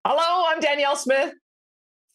Hello, I'm Danielle Smith,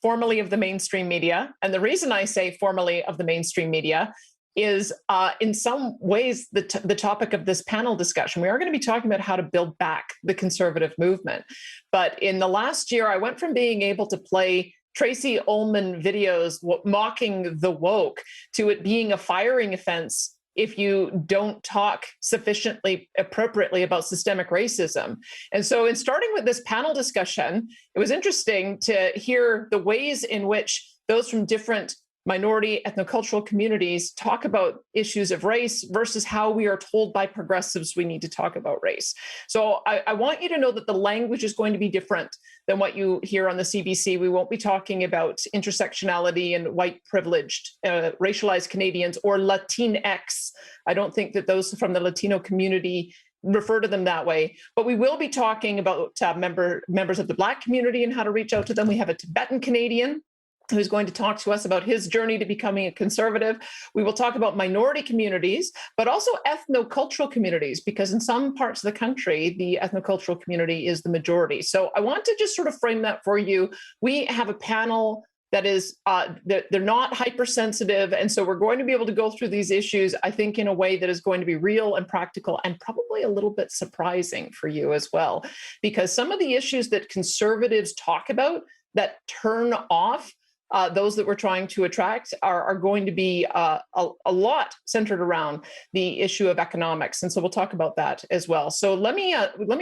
formerly of the mainstream media. And the reason I say formerly of the mainstream media is in some ways the topic of this panel discussion. We are going to be talking about how to build back the conservative movement. But in the last year, I went from being able to play Tracy Ullman videos mocking the woke to it being a firing offense if you don't talk sufficiently appropriately about systemic racism. And so in starting with this panel discussion, it was interesting to hear the ways in which those from different minority ethnocultural communities talk about issues of race versus how we are told by progressives we need to talk about race. So I want you to know that the language is going to be different than what you hear on the CBC. We won't be talking about intersectionality and white privileged, racialized Canadians or Latinx. I don't think that those from the Latino community refer to them that way, but we will be talking about members of the Black community and how to reach out to them. We have a Tibetan Canadian who's going to talk to us about his journey to becoming a conservative. We will talk about minority communities, but also ethnocultural communities, because in some parts of the country, the ethnocultural community is the majority. So I want to just sort of frame that for you. We have a panel that is, they're not hypersensitive. And so we're going to be able to go through these issues, I think, in a way that is going to be real and practical and probably a little bit surprising for you as well. Because some of the issues that conservatives talk about that turn off those that we're trying to attract are going to be a lot centered around the issue of economics. And so we'll talk about that as well. So let me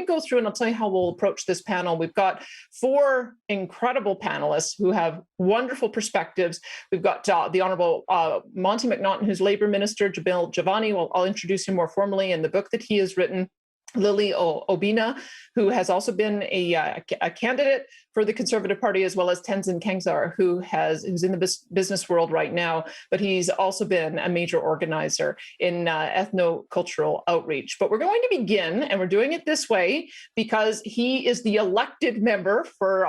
go through and I'll tell you how we'll approach this panel. We've got four incredible panelists who have wonderful perspectives. We've got the Honorable Monty McNaughton, who's Labour Minister, Jamil Javani. Well, I'll introduce him more formally in the book that he has written. Lily Obina, who has also been a candidate for the Conservative Party, as well as Tenzin Kengzar, who's in the business world right now, but he's also been a major organizer in ethnocultural outreach. But we're going to begin, and we're doing it this way because he is the elected member for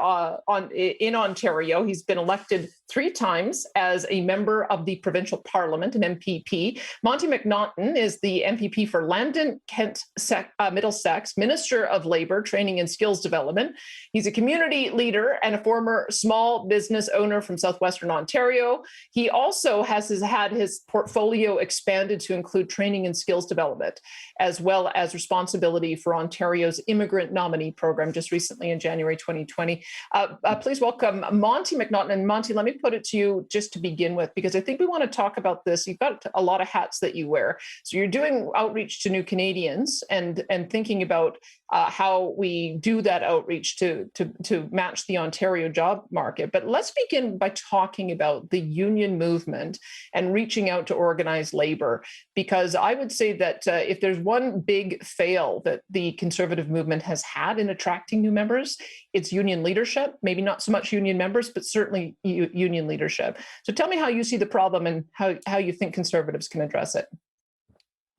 in Ontario. He's been elected 3 times as a member of the provincial parliament, an MPP. Monty McNaughton is the MPP for Lambton, Kent, Middlesex, Minister of Labour, Training and Skills Development. He's a community leader and a former small business owner from southwestern Ontario. He also has had his portfolio expanded to include training and skills development, as well as responsibility for Ontario's immigrant nominee program just recently in January 2020. Please welcome Monty McNaughton. And Monty, let me put it to you just to begin with, because I think we want to talk about this. You've got a lot of hats that you wear. So you're doing outreach to new Canadians and thinking about how we do that outreach to match the Ontario job market. But let's begin by talking about the union movement and reaching out to organized labor, because I would say that if there's one big fail that the conservative movement has had in attracting new members, it's union leadership. Maybe not so much union members, but certainly union leadership. So tell me how you see the problem and how you think conservatives can address it.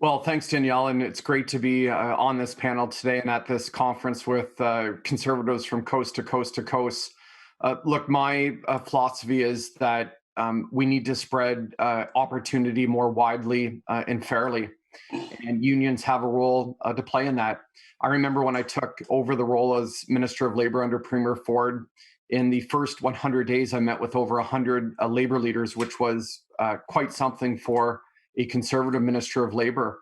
Well, thanks, Danielle, and it's great to be on this panel today and at this conference with conservatives from coast to coast to coast. Look, my philosophy is that we need to spread opportunity more widely and fairly, and unions have a role to play in that. I remember when I took over the role as Minister of Labour under Premier Ford, in the first 100 days, I met with over 100 labor leaders, which was quite something for a conservative Minister of Labour.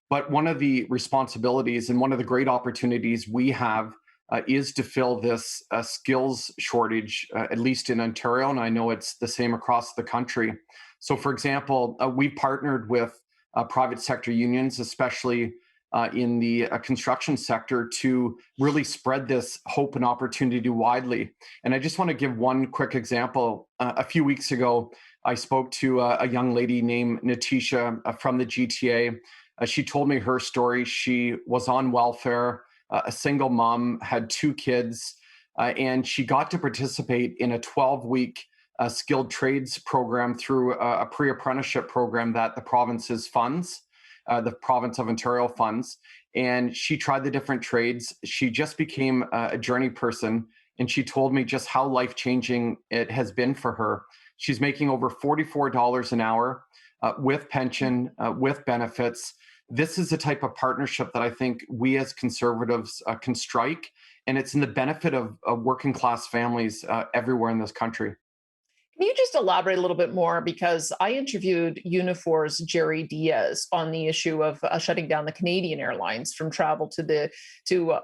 But one of the responsibilities and one of the great opportunities we have is to fill this skills shortage, at least in Ontario, and I know it's the same across the country. So for example, we partnered with private sector unions, especially in the construction sector, to really spread this hope and opportunity widely. And I just want to give one quick example. A few weeks ago, I spoke to a young lady named Natisha from the GTA. She told me her story. She was on welfare, a single mom, had 2 kids, and she got to participate in a 12-week skilled trades program through a pre-apprenticeship program that the province's funds, the province of Ontario funds. And she tried the different trades. She just became a journey person, and she told me just how life-changing it has been for her. She's making over $44 an hour with pension, with benefits. This is the type of partnership that I think we as conservatives can strike. and it's in the benefit of working class families everywhere in this country. Can you just elaborate a little bit more? Because I interviewed Unifors Jerry Diaz on the issue of shutting down the Canadian airlines from travel to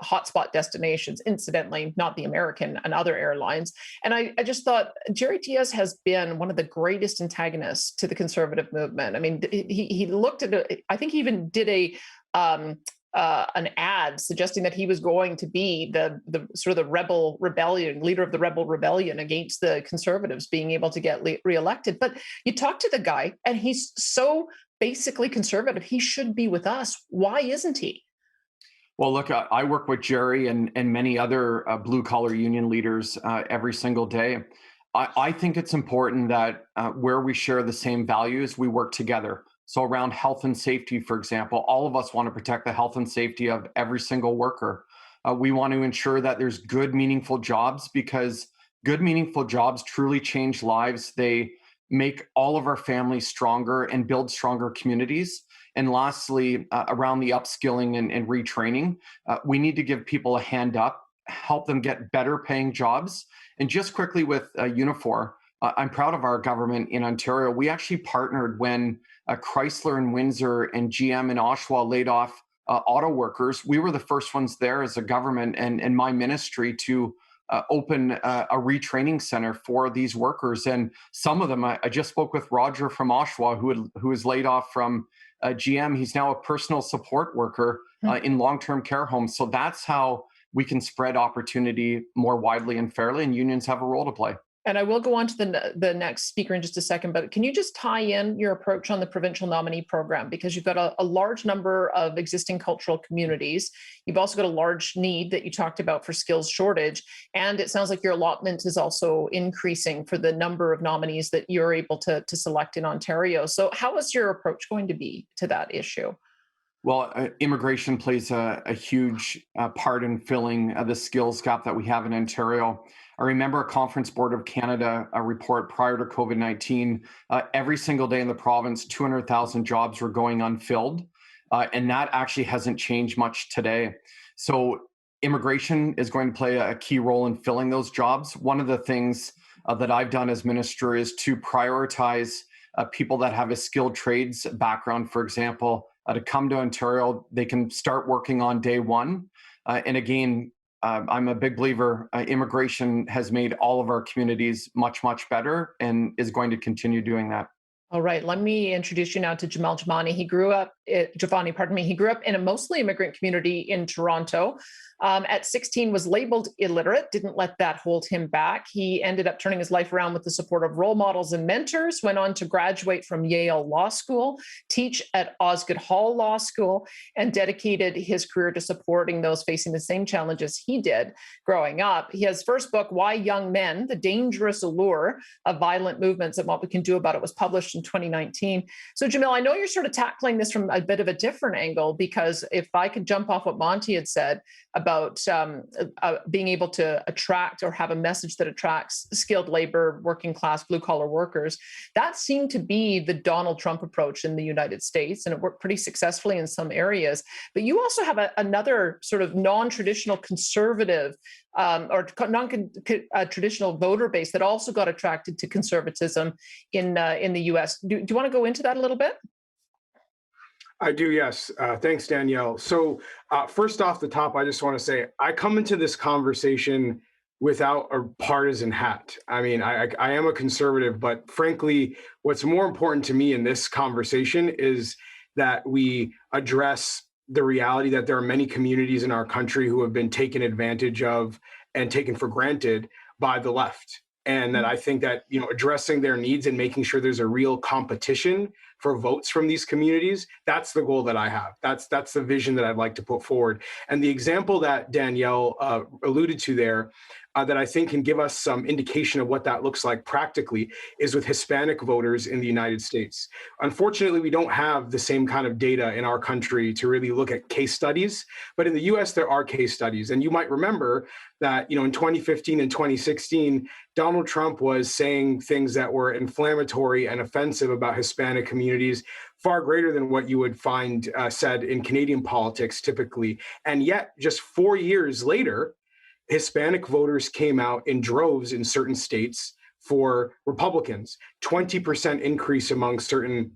hotspot destinations, incidentally, not the American and other airlines. And I just thought Jerry Diaz has been one of the greatest antagonists to the conservative movement. I mean, he looked at it, I think he even did um, an ad suggesting that he was going to be the sort of the leader of the rebel rebellion against the conservatives being able to get reelected. But you talk to the guy, and he's so basically conservative. He should be with us. Why isn't he? Well, look, I work with Jerry and many other blue collar union leaders every single day. I think it's important that where we share the same values, we work together. So around health and safety, for example, all of us want to protect the health and safety of every single worker. We want to ensure that there's good, meaningful jobs, because good, meaningful jobs truly change lives. They make all of our families stronger and build stronger communities. And lastly, around the upskilling and retraining, we need to give people a hand up, help them get better paying jobs. And just quickly with Unifor, I'm proud of our government in Ontario. We actually partnered when Chrysler and Windsor and GM in Oshawa laid off auto workers. We were the first ones there as a government and my ministry to open a retraining center for these workers. And some of them, I just spoke with Roger from Oshawa, who was laid off from GM. He's now a personal support worker in long-term care homes. So that's how we can spread opportunity more widely and fairly, and unions have a role to play. And I will go on to the next speaker in just a second, but can you just tie in your approach on the provincial nominee program? Because you've got a large number of existing cultural communities. You've also got a large need that you talked about for skills shortage. And it sounds like your allotment is also increasing for the number of nominees that you're able to select in Ontario. So how is your approach going to be to that issue? Well, immigration plays a huge part in filling the skills gap that we have in Ontario. I remember a Conference Board of Canada report prior to COVID-19. Every single day in the province, 200,000 jobs were going unfilled. And that actually hasn't changed much today. So immigration is going to play a key role in filling those jobs. One of the things that I've done as minister is to prioritize people that have a skilled trades background, for example, to come to Ontario. They can start working on day one. And again, I'm a big believer. Immigration has made all of our communities much, much better and is going to continue doing that. All right, let me introduce you now to Jamal Javani. He grew up in a mostly immigrant community in Toronto. At 16, was labeled illiterate, didn't let that hold him back. He ended up turning his life around with the support of role models and mentors, went on to graduate from Yale Law School, teach at Osgoode Hall Law School, and dedicated his career to supporting those facing the same challenges he did growing up. His first book, Why Young Men: The Dangerous Allure of Violent Movements and What We Can Do About It, was published in 2019. So, Jamil, I know you're sort of tackling this from a bit of a different angle, because if I could jump off what Monty had said about being able to attract or have a message that attracts skilled labor, working class, blue collar workers, that seemed to be the Donald Trump approach in the United States, and it worked pretty successfully in some areas. But you also have another sort of non-traditional conservative or non-traditional voter base that also got attracted to conservatism in the U.S. Do you want to go into that a little bit? I do, yes. Thanks, Danielle. So first off the top, I just want to say I come into this conversation without a partisan hat. I mean, I am a conservative, but frankly, what's more important to me in this conversation is that we address the reality that there are many communities in our country who have been taken advantage of and taken for granted by the left. And that I think that, addressing their needs and making sure there's a real competition for votes from these communities, that's the goal that I have. That's the vision that I'd like to put forward. And the example that Danielle alluded to there, that I think can give us some indication of what that looks like practically, is with Hispanic voters in the United States. Unfortunately, we don't have the same kind of data in our country to really look at case studies, but in the US, there are case studies. And you might remember that, in 2015 and 2016, Donald Trump was saying things that were inflammatory and offensive about Hispanic communities, far greater than what you would find said in Canadian politics typically. And yet, just 4 years later, Hispanic voters came out in droves in certain states for Republicans. 20% increase among certain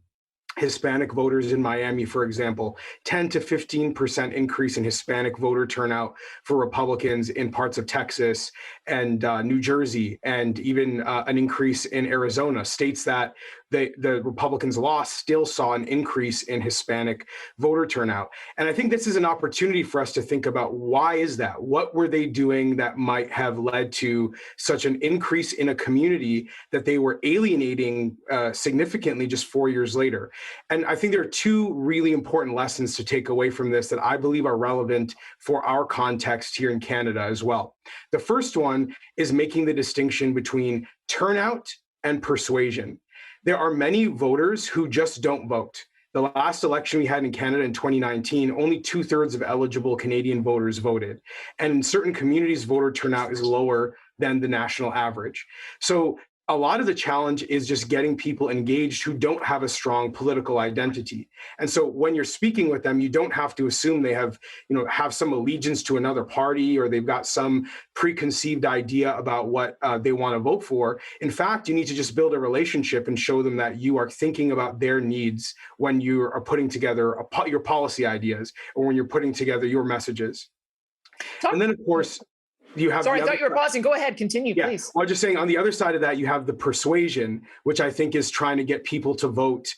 Hispanic voters in Miami, for example, 10 to 15% increase in Hispanic voter turnout for Republicans in parts of Texas and New Jersey, and even an increase in Arizona. States that the Republicans lost still saw an increase in Hispanic voter turnout. And I think this is an opportunity for us to think about, why is that? What were they doing that might have led to such an increase in a community that they were alienating significantly just 4 years later? And I think there are two really important lessons to take away from this that I believe are relevant for our context here in Canada as well. The first one is making the distinction between turnout and persuasion. There are many voters who just don't vote. The last election we had in Canada in 2019, only 2/3 of eligible Canadian voters voted. And in certain communities, voter turnout is lower than the national average. So a lot of the challenge is just getting people engaged who don't have a strong political identity. And so when you're speaking with them, you don't have to assume they have some allegiance to another party, or they've got some preconceived idea about what they want to vote for. In fact, you need to just build a relationship and show them that you are thinking about their needs when you are putting together your policy ideas, or when you're putting together your messages. And then, of course, you have. Sorry, I thought you were pausing. Go ahead, continue, please. Well, I'm just saying, on the other side of that, you have the persuasion, which I think is trying to get people to vote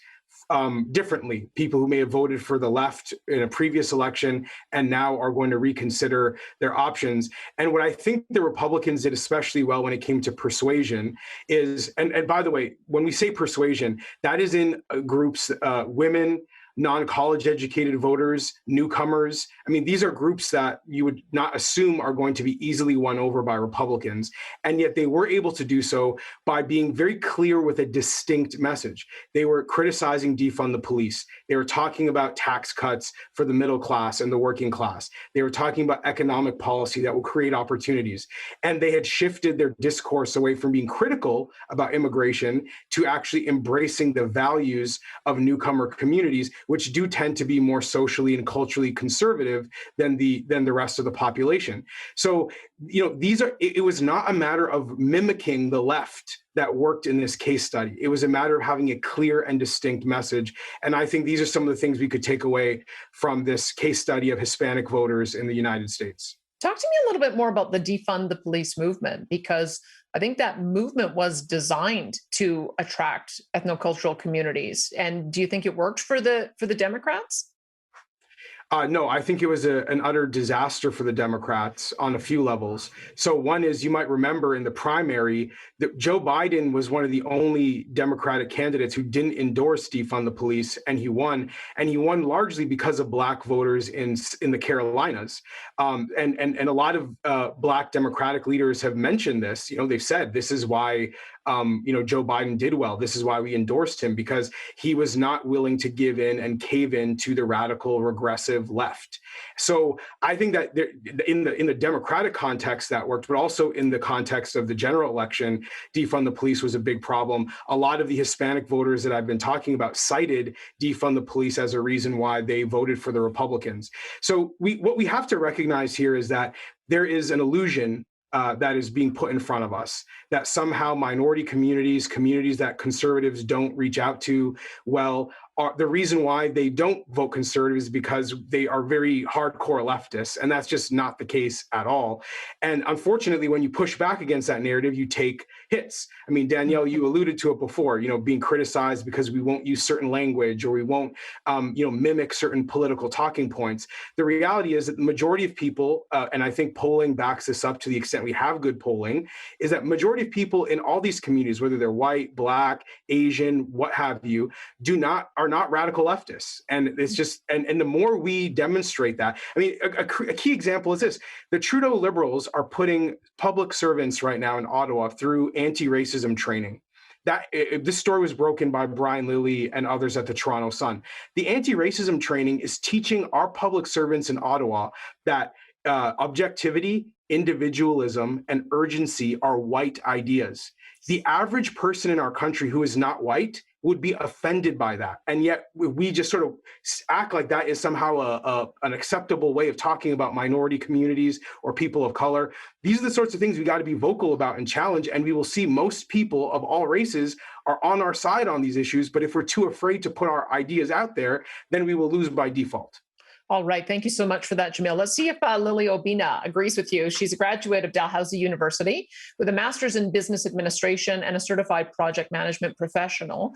differently. People who may have voted for the left in a previous election and now are going to reconsider their options. And what I think the Republicans did especially well when it came to persuasion is, and by the way, when we say persuasion, that is in groups, women, non-college educated voters, newcomers. I mean, these are groups that you would not assume are going to be easily won over by Republicans. And yet they were able to do so by being very clear with a distinct message. They were criticizing defund the police. They were talking about tax cuts for the middle class and the working class. They were talking about economic policy that will create opportunities. And they had shifted their discourse away from being critical about immigration to actually embracing the values of newcomer communities, which do tend to be more socially and culturally conservative than the rest of the population. So, it was not a matter of mimicking the left that worked in this case study. It was a matter of having a clear and distinct message. And I think these are some of the things we could take away from this case study of Hispanic voters in the United States. Talk to me a little bit more about the Defund the Police movement, because I think that movement was designed to attract ethnocultural communities. And do you think it worked for the Democrats? No, I think it was an utter disaster for the Democrats on a few levels. So one is, you might remember in the primary, that Joe Biden was one of the only Democratic candidates who didn't endorse defund the police, and he won. And he won largely because of Black voters in the Carolinas. And a lot of Black Democratic leaders have mentioned this. They've said this is why Joe Biden did well. This is why we endorsed him, because he was not willing to give in and cave in to the radical, regressive left. So I think that in the Democratic context that worked, but also in the context of the general election, defund the police was a big problem. A lot of the Hispanic voters that I've been talking about cited defund the police as a reason why they voted for the Republicans. So what we have to recognize here is that there is an illusion that is being put in front of us, that somehow minority communities that conservatives don't reach out to well, the reason why they don't vote conservative is because they are very hardcore leftists, and that's just not the case at all. And unfortunately, when you push back against that narrative, you take hits. I mean, Danielle, you alluded to it before, being criticized because we won't use certain language, or we won't, mimic certain political talking points. The reality is that the majority of people, and I think polling backs this up to the extent we have good polling, is that majority of people in all these communities, whether they're white, Black, Asian, what have you, are not radical leftists. And it's just, and the more we demonstrate that, I mean, a key example is this: the Trudeau Liberals are putting public servants right now in Ottawa through anti-racism training. This story was broken by Brian Lilly and others at the Toronto Sun. The anti-racism training is teaching our public servants in Ottawa that objectivity, individualism, and urgency are white ideas. The average person in our country who is not white would be offended by that. And yet we just sort of act like that is somehow an acceptable way of talking about minority communities or people of color. These are the sorts of things we got to be vocal about and challenge. And we will see most people of all races are on our side on these issues. But if we're too afraid to put our ideas out there, then we will lose by default. All right. Thank you so much for that, Jamil. Let's see if Lily Obina agrees with you. She's a graduate of Dalhousie University with a master's in business administration and a certified project management professional.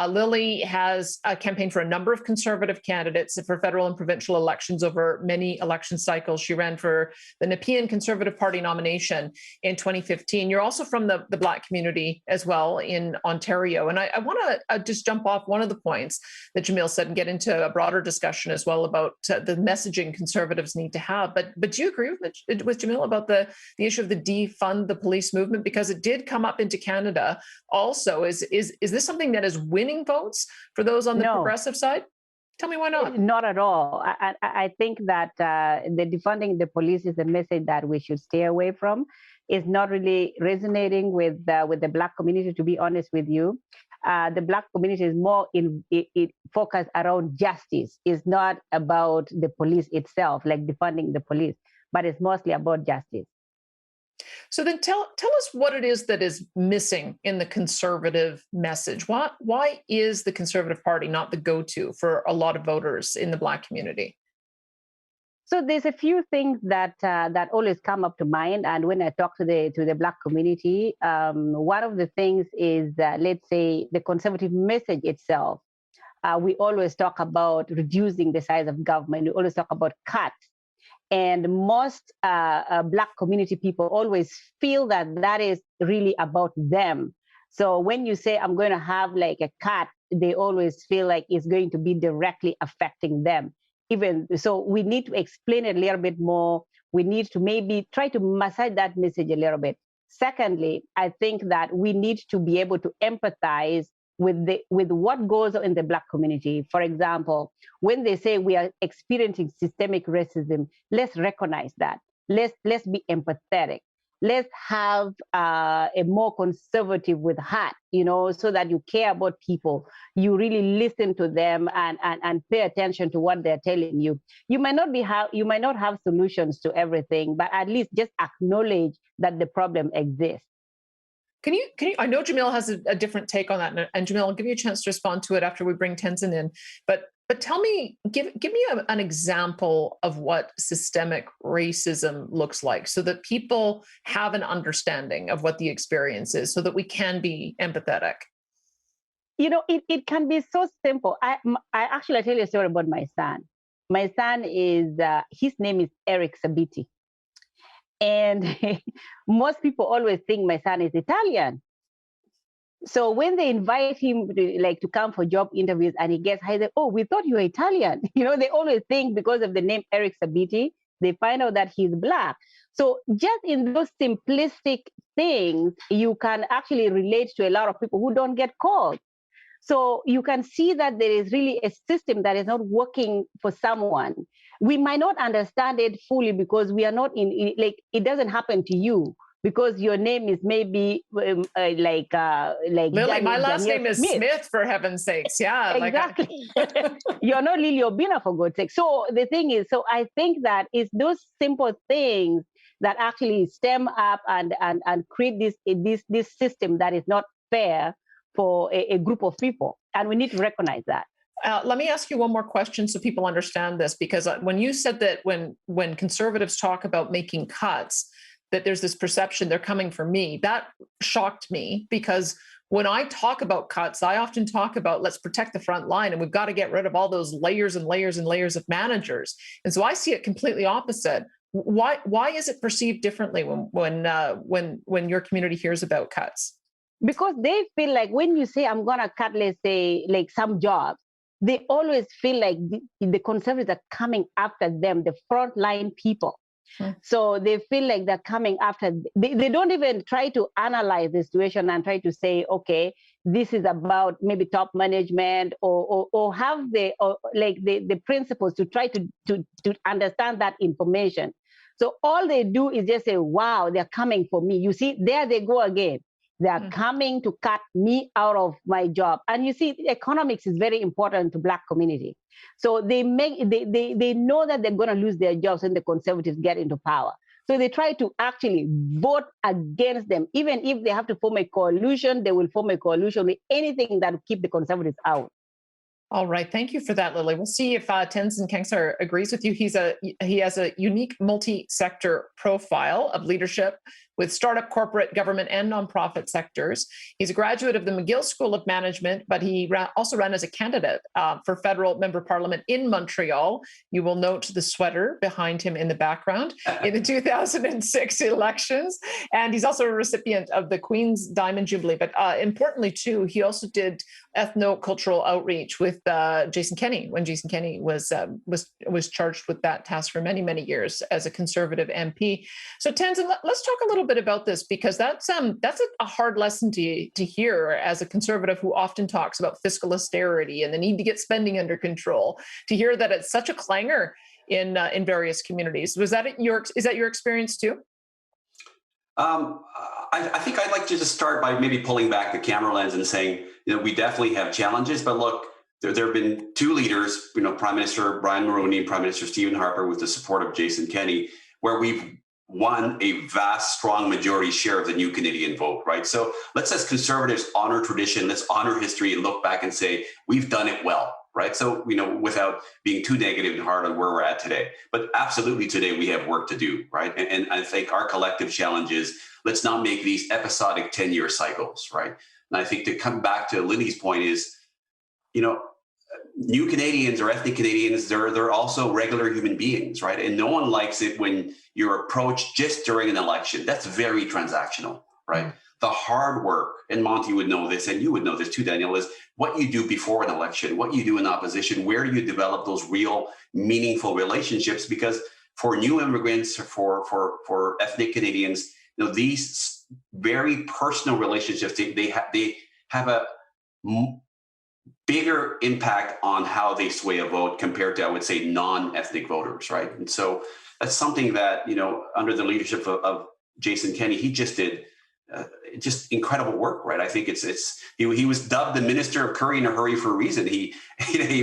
Lily has campaigned for a number of conservative candidates for federal and provincial elections over many election cycles. She ran for the Nepean Conservative Party nomination in 2015. You're also from the Black community as well in Ontario. And I want to just jump off one of the points that Jamil said and get into a broader discussion as well about the messaging conservatives need to have. But do you agree with Jamil about the issue of the defund the police movement? Because it did come up into Canada also. Is this something that is winning votes for those on the progressive side? Tell me why not. Not at all. I think that the defunding the police is a message that we should stay away from. It's not really resonating with the Black community, to be honest with you. The Black community is more focused around justice. It's not about the police itself, like defunding the police, but it's mostly about justice. So then tell us what it is that is missing in the conservative message. Why is the Conservative Party not the go-to for a lot of voters in the Black community? So there's a few things that always come up to mind, and when I talk to the Black community, one of the things is let's say the conservative message itself. We always talk about reducing the size of government. We always talk about cuts, and most Black community people always feel that is really about them. So when you say I'm going to have like a cut, they always feel like it's going to be directly affecting them. Even so, we need to explain it a little bit more. We need to maybe try to massage that message a little bit. Secondly, I think that we need to be able to empathize with what goes on in the Black community. For example, when they say we are experiencing systemic racism, let's recognize that. Let's be empathetic. Let's have a more conservative with heart, so that you care about people. You really listen to them and pay attention to what they're telling you. You might not have solutions to everything, but at least just acknowledge that the problem exists. Can you? I know Jamil has a different take on that, and Jamil, I'll give you a chance to respond to it after we bring Tenzin in. But tell me, give me an example of what systemic racism looks like, so that people have an understanding of what the experience is, so that we can be empathetic. It can be so simple. I actually tell you a story about my son. My son his name is Eric Sabiti. And most people always think my son is Italian. So when they invite him to come for job interviews and he gets hired, oh, we thought you were Italian. They always think because of the name Eric Sabiti, they find out that he's Black. So just in those simplistic things, you can actually relate to a lot of people who don't get called. So you can see that there is really a system that is not working for someone. We might not understand it fully because we are not it doesn't happen to you because your name is maybe like Lily, my last name is Smith, for heaven's sakes. Yeah, exactly. You're not Lily Obina, for God's sake. So the thing is, I think that it's those simple things that actually stem up and create this system that is not fair for a group of people, and we need to recognize that. Let me ask you one more question so people understand this, because when you said that when conservatives talk about making cuts, that there's this perception they're coming for me, that shocked me, because when I talk about cuts, I often talk about let's protect the front line, and we've got to get rid of all those layers and layers and layers of managers. And so I see it completely opposite. Why is it perceived differently when your community hears about cuts? Because they feel like when you say I'm gonna cut, let's say, like some jobs, they always feel like the conservatives are coming after them, the frontline people. So they feel like they're coming after. They don't even try to analyze the situation and try to say, okay, this is about maybe top management or have the principles to try to understand that information. So all they do is just say, wow, they're coming for me. You see, there they go again. They are coming to cut me out of my job. And you see, economics is very important to Black community. So they know that they're going to lose their jobs when the Conservatives get into power. So they try to actually vote against them. Even if they have to form a coalition, they will form a coalition with anything that will keep the Conservatives out. All right. Thank you for that, Lily. We'll see if Tenzin Kengsar agrees with you. He has a unique multi-sector profile of leadership with startup, corporate, government, and nonprofit sectors. He's a graduate of the McGill School of Management, but he also ran as a candidate for federal member parliament in Montreal. You will note the sweater behind him in the background in the 2006 elections. And he's also a recipient of the Queen's Diamond Jubilee. But importantly, too, he also did ethno-cultural outreach with Jason Kenney when Jason Kenney was charged with that task for many, many years as a Conservative MP. So Tenzin, let's talk a little bit about this, because that's a hard lesson to hear as a Conservative who often talks about fiscal austerity and the need to get spending under control. To hear that it's such a clangor in various communities. Is that your experience too? I think I'd like to just start by maybe pulling back the camera lens and saying, we definitely have challenges, but look, there have been two leaders, Prime Minister Brian Mulroney and Prime Minister Stephen Harper, with the support of Jason Kenney, where we've won a vast, strong majority share of the new Canadian vote, right? So let's, as Conservatives, honor tradition, let's honor history and look back and say, we've done it well, right? So, without being too negative and hard on where we're at today. But absolutely today we have work to do, right? And I think our collective challenge is, let's not make these episodic 10-year cycles, right? And I think to come back to Lily's point is, new Canadians or ethnic Canadians, they're also regular human beings, right? And no one likes it when you're approached just during an election. That's very transactional, right? Mm-hmm. The hard work, and Monty would know this, and you would know this too, Daniel, is what you do before an election, what you do in opposition, where you develop those real meaningful relationships. Because for new immigrants, for ethnic Canadians, these very personal relationships, they have a bigger impact on how they sway a vote compared to, I would say, non-ethnic voters, right? And so that's something that, under the leadership of Jason Kenney, he just did just incredible work, right? I think he was dubbed the Minister of Curry in a Hurry for a reason. He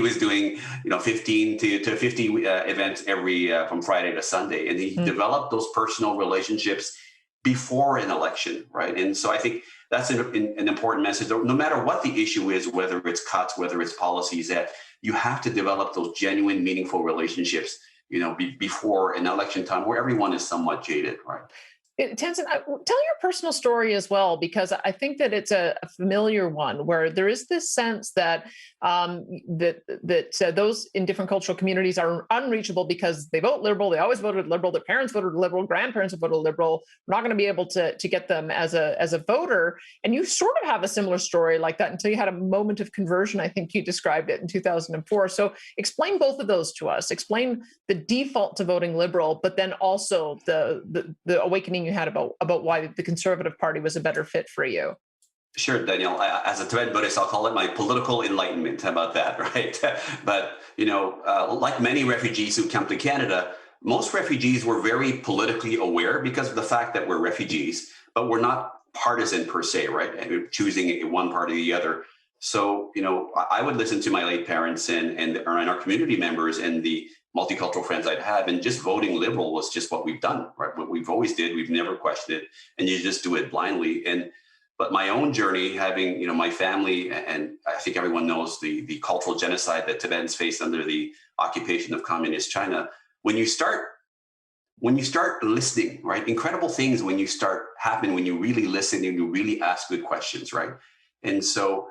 was doing 15 to 50 events every from Friday to Sunday, and he developed those personal relationships before an election, right? And so I think that's an important message. No matter what the issue is, whether it's cuts, whether it's policies, that you have to develop those genuine, meaningful relationships, before an election time where everyone is somewhat jaded, right? Tenzin, tell your personal story as well, because I think that it's a familiar one where there is this sense that those in different cultural communities are unreachable because they vote Liberal, they always voted Liberal, their parents voted Liberal, grandparents have voted Liberal. We're not going to be able to get them as a voter. And you sort of have a similar story like that until you had a moment of conversion. I think you described it in 2004. So explain both of those to us. Explain the default to voting Liberal, but then also the awakening you had about why the Conservative Party was a better fit for you. Sure, Daniel. As a Tibetan Buddhist, I'll call it my political enlightenment. How about that, right? But, like many refugees who come to Canada, most refugees were very politically aware because of the fact that we're refugees, but we're not partisan per se, right? And choosing one party or the other. So, I would listen to my late parents and our community members and the multicultural friends I'd have, and just voting Liberal was just what we've done, right? What we've always did, we've never questioned it, and you just do it blindly. But my own journey, having, my family, and I think everyone knows the cultural genocide that Tibetans faced under the occupation of communist China. When you start listening, right? Incredible things happen when you really listen and you really ask good questions, right? And so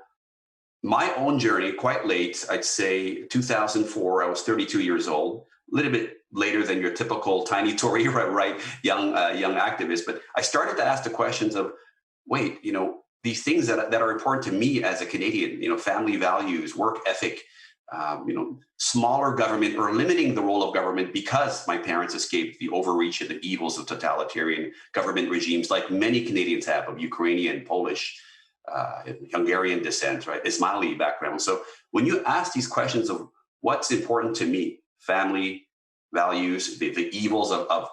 my own journey, quite late, I'd say 2004, I was 32 years old, a little bit later than your typical tiny Tory, right? Young activist. But I started to ask the questions of, wait, these things that are important to me as a Canadian, family values, work ethic, smaller government, or limiting the role of government because my parents escaped the overreach and the evils of totalitarian government regimes, like many Canadians have, of Ukrainian, Polish, Hungarian descent, right? Ismaili background. So when you ask these questions of what's important to me, family, values, the evils of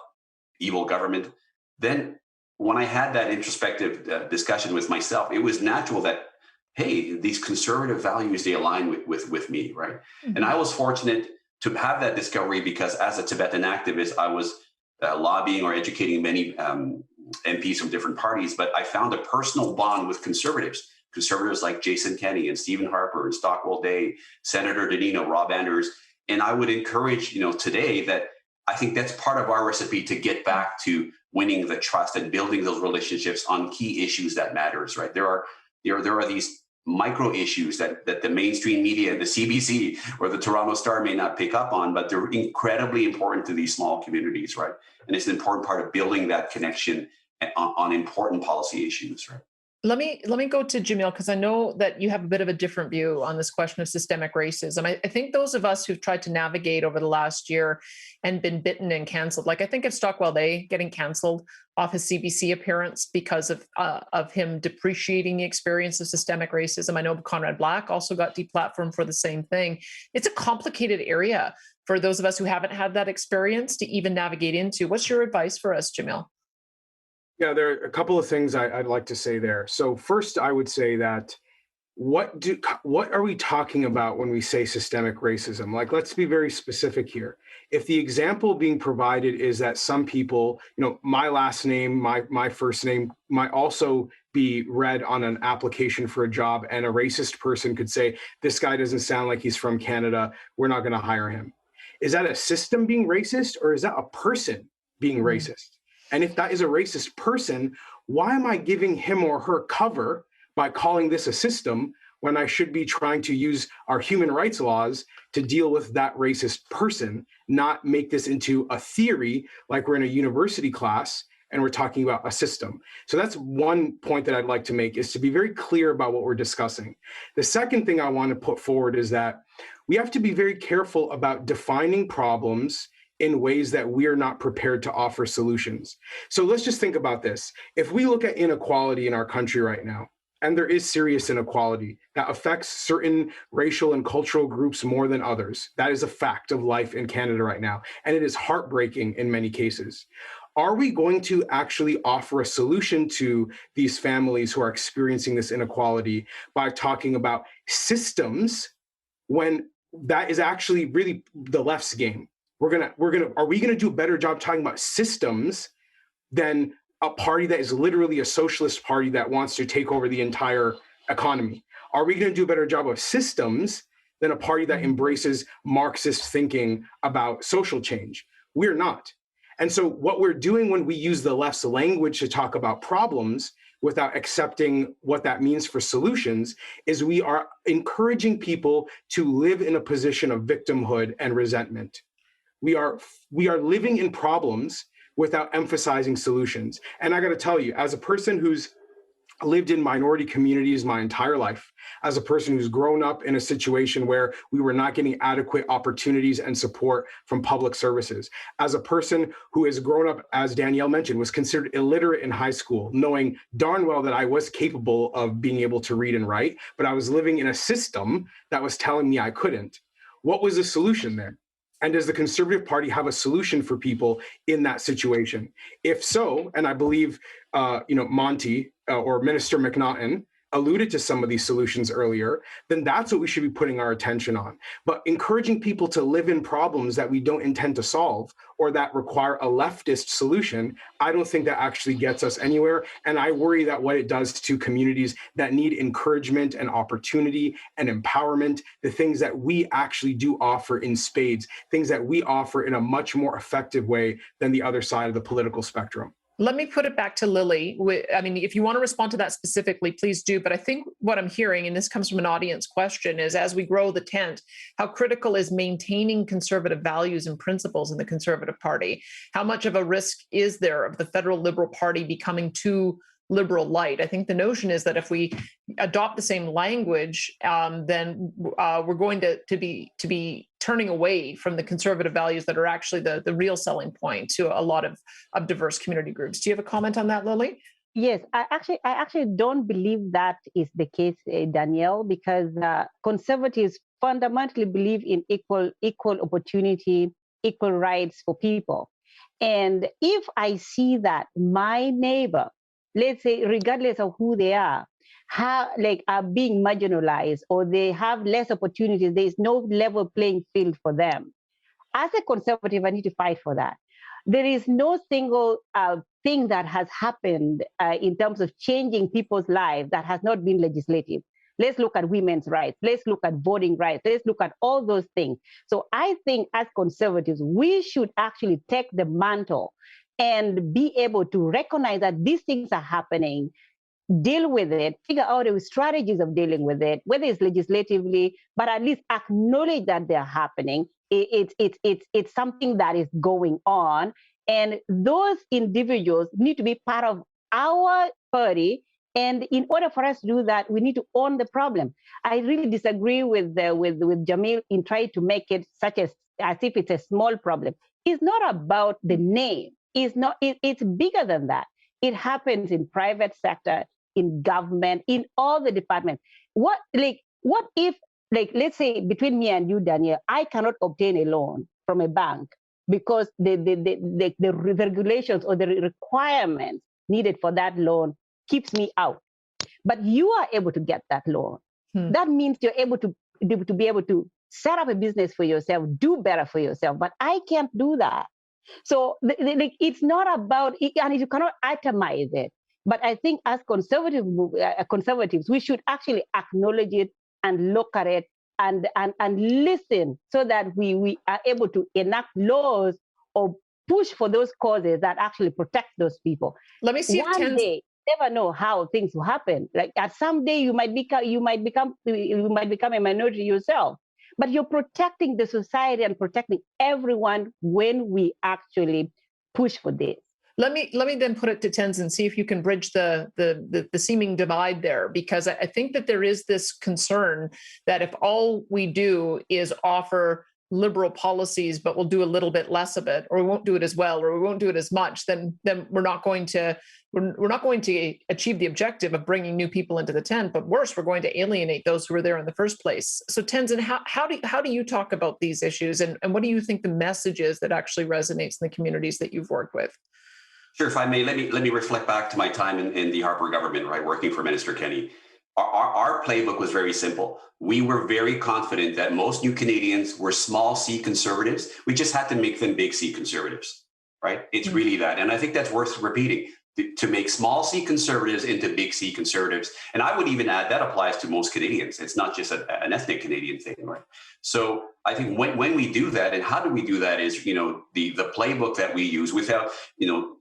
evil government, then when I had that introspective discussion with myself, it was natural that, hey, these conservative values, they align with me, right? Mm-hmm. And I was fortunate to have that discovery because as a Tibetan activist, I was lobbying or educating many MPs from different parties, but I found a personal bond with conservatives like Jason Kenney and Stephen Harper and Stockwell Day, Senator Danino, Rob Anders. And I would encourage, today that I think that's part of our recipe to get back to winning the trust and building those relationships on key issues that matters, right? There are these micro issues that the mainstream media, the CBC or the Toronto Star may not pick up on, but they're incredibly important to these small communities, right? And it's an important part of building that connection on important policy issues, right? Let me go to Jamil, because I know that you have a bit of a different view on this question of systemic racism. I think those of us who've tried to navigate over the last year and been bitten and canceled, like I think of Stockwell Day getting canceled off his CBC appearance because of him depreciating the experience of systemic racism. I know Conrad Black also got deplatformed for the same thing. It's a complicated area for those of us who haven't had that experience to even navigate into. What's your advice for us, Jamil? Yeah, there are a couple of things I'd like to say there. So first, I would say that what are we talking about when we say systemic racism? Like, let's be very specific here. If the example being provided is that some people, my last name, my first name might also be read on an application for a job, and a racist person could say, this guy doesn't sound like he's from Canada, we're not going to hire him. Is that a system being racist, or is that a person being racist? And if that is a racist person, why am I giving him or her cover by calling this a system when I should be trying to use our human rights laws to deal with that racist person, not make this into a theory like we're in a university class and we're talking about a system? So that's one point that I'd like to make, is to be very clear about what we're discussing. The second thing I want to put forward is that we have to be very careful about defining problems in ways that we're not prepared to offer solutions. So let's just think about this. If we look at inequality in our country right now, and there is serious inequality that affects certain racial and cultural groups more than others, that is a fact of life in Canada right now, and it is heartbreaking in many cases. Are we going to actually offer a solution to these families who are experiencing this inequality by talking about systems when that is actually really the left's game? Are we gonna do a better job talking about systems than a party that is literally a socialist party that wants to take over the entire economy? Are we gonna do a better job of systems than a party that embraces Marxist thinking about social change? We're not. And so what we're doing when we use the left's language to talk about problems without accepting what that means for solutions is we are encouraging people to live in a position of victimhood and resentment. We are living in problems without emphasizing solutions. And I got to tell you, as a person who's lived in minority communities my entire life, as a person who's grown up in a situation where we were not getting adequate opportunities and support from public services, as a person who has grown up, as Danielle mentioned, was considered illiterate in high school, knowing darn well that I was capable of being able to read and write, but I was living in a system that was telling me I couldn't. What was the solution there? And does the Conservative Party have a solution for people in that situation? If so, and I believe Monty or Minister McNaughton alluded to some of these solutions earlier, then that's what we should be putting our attention on. But encouraging people to live in problems that we don't intend to solve or that require a leftist solution, I don't think that actually gets us anywhere. And I worry that what it does to communities that need encouragement and opportunity and empowerment, the things that we actually do offer in spades, things that we offer in a much more effective way than the other side of the political spectrum. Let me put it back to Lily. I mean, if you want to respond to that specifically, please do. But I think what I'm hearing, and this comes from an audience question, is as we grow the tent, how critical is maintaining conservative values and principles in the Conservative Party? How much of a risk is there of the federal Liberal Party becoming too liberal light? I think the notion is that if we adopt the same language, then we're going to be turning away from the conservative values that are actually the real selling point to a lot of diverse community groups. Do you have a comment on that, Lily? Yes, I actually don't believe that is the case, Danielle, because conservatives fundamentally believe in equal opportunity, equal rights for people. And if I see that my neighbor, let's say, regardless of who they are being marginalized, or they have less opportunities, there is no level playing field for them. As a conservative, I need to fight for that. There is no single thing that has happened in terms of changing people's lives that has not been legislative. Let's look at women's rights. Let's look at voting rights. Let's look at all those things. So I think as conservatives, we should actually take the mantle and be able to recognize that these things are happening, deal with it, figure out strategies of dealing with it, whether it's legislatively, but at least acknowledge that they're happening. It's something that is going on. And those individuals need to be part of our party. And in order for us to do that, we need to own the problem. I really disagree with Jamil in trying to make it such as if it's a small problem. It's not about the name. It's bigger than that. It happens in private sector, in government, in all the departments. What if, let's say between me and you, Daniel, I cannot obtain a loan from a bank because the regulations or the requirements needed for that loan keeps me out. But you are able to get that loan. That means you're able to be able to set up a business for yourself, do better for yourself. But I can't do that. So it's not about, and you cannot itemize it. But I think as conservatives, we should actually acknowledge it and look at it and listen so that we are able to enact laws or push for those causes that actually protect those people. Let me see if one day, you never know how things will happen. Like at some day you might become a minority yourself. But you're protecting the society and protecting everyone when we actually push for this. Let me then put it to Tenzin and see if you can bridge the seeming divide there, because I think that there is this concern that if all we do is offer liberal policies, but we'll do a little bit less of it, or we won't do it as well, or we won't do it as much, then we're not going to achieve the objective of bringing new people into the tent. But worse, we're going to alienate those who were there in the first place. So Tenzin, how do you talk about these issues, and what do you think the message is that actually resonates in the communities that you've worked with? Sure, if I may, let me reflect back to my time in the Harper government, right, working for Minister Kenney. Our playbook was very simple. We were very confident that most new Canadians were small C conservatives. We just had to make them big C conservatives, right? It's really that. And I think that's worth repeating, to make small C conservatives into big C conservatives. And I would even add that applies to most Canadians. It's not just an ethnic Canadian thing, right? So I think when we do that, and how do we do that is, the playbook that we use, without,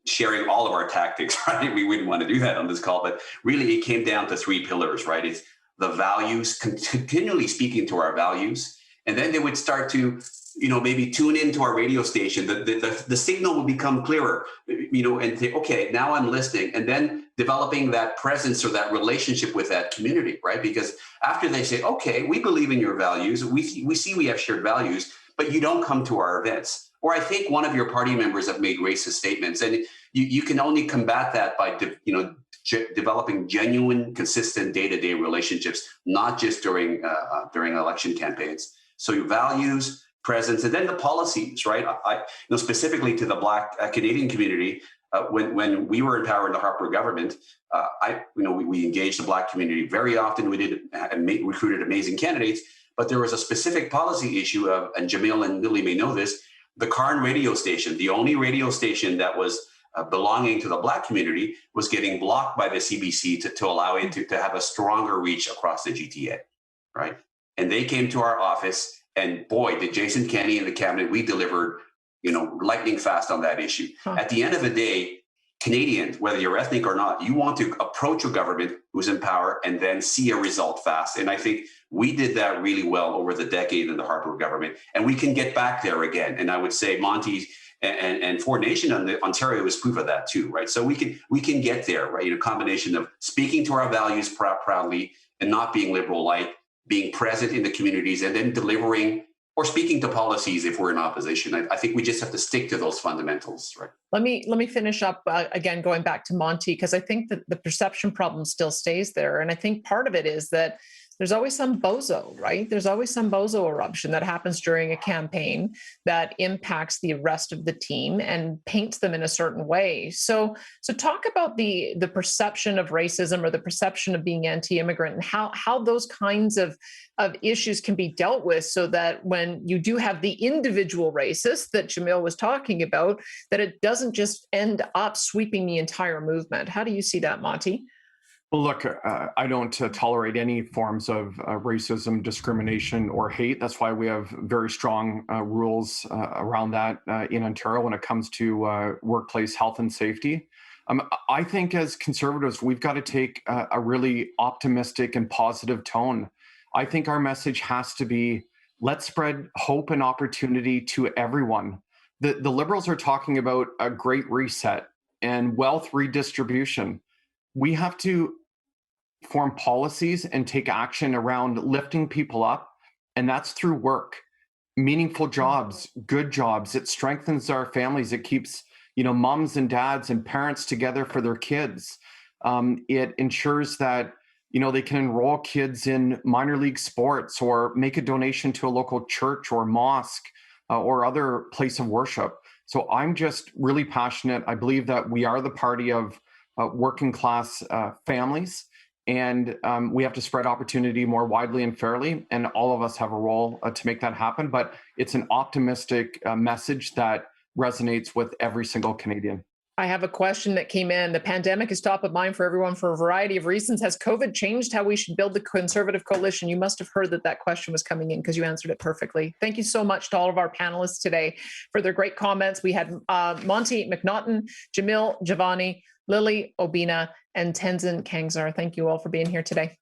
sharing all of our tactics, right? We wouldn't want to do that on this call, but really it came down to 3 pillars, right? It's the values, continually speaking to our values. And then they would start to, maybe tune into our radio station. The signal will become clearer, and say, okay, now I'm listening. And then developing that presence or that relationship with that community, right? Because after they say, okay, we believe in your values, we see we have shared values, but you don't come to our events. Or I think one of your party members have made racist statements, and you can only combat that by, developing genuine, consistent day-to-day relationships, not just during election campaigns. So your values, presence, and then the policies, right? Specifically to the Black Canadian community, when we were in power in the Harper government, we engaged the Black community very often. We did recruited amazing candidates, but there was a specific policy issue of, and Jamil and Willie may know this, the Karn radio station, the only radio station that was belonging to the Black community, was getting blocked by the CBC to allow it to have a stronger reach across the GTA, right? And they came to our office, and boy, did Jason Kenney and the cabinet, we delivered, lightning fast on that issue. At the end of the day, Canadians, whether you're ethnic or not, you want to approach a government who's in power and then see a result fast. And I think we did that really well over the decade in the Harper government, and we can get back there again. And I would say Monty and Ford Nation and Ontario is proof of that too, right? So we can get there, right? A combination of speaking to our values proudly and not being liberal light, being present in the communities, and then delivering or speaking to policies if we're in opposition. I think we just have to stick to those fundamentals, right? Let me finish up again, going back to Monty, because I think that the perception problem still stays there. And I think part of it is that there's always some bozo, right? There's always some bozo eruption that happens during a campaign that impacts the rest of the team and paints them in a certain way. So talk about the perception of racism or the perception of being anti-immigrant, and how those kinds of issues can be dealt with, so that when you do have the individual racist that Jamil was talking about, that it doesn't just end up sweeping the entire movement. How do you see that, Monty? Well, look, I don't tolerate any forms of racism, discrimination, or hate. That's why we have very strong rules around that in Ontario when it comes to workplace health and safety. I think as Conservatives, we've got to take a really optimistic and positive tone. I think our message has to be, let's spread hope and opportunity to everyone. The Liberals are talking about a great reset and wealth redistribution. We have to form policies and take action around lifting people up, and that's through work, meaningful jobs, good jobs. It strengthens our families. It keeps, moms and dads and parents together for their kids. It ensures that they can enroll kids in minor league sports or make a donation to a local church or mosque or other place of worship. So I'm just really passionate. I believe that we are the party of working class families, and we have to spread opportunity more widely and fairly, and all of us have a role to make that happen. But it's an optimistic message that resonates with every single Canadian. I have a question that came in. The pandemic is top of mind for everyone for a variety of reasons. Has COVID changed how we should build the Conservative coalition? You must have heard that question was coming in, because you answered it perfectly. Thank you so much to all of our panelists today for their great comments. We had Monty McNaughton, Jamil Javani, Lily Obina, and Tenzin Kangzar. Thank you all for being here today.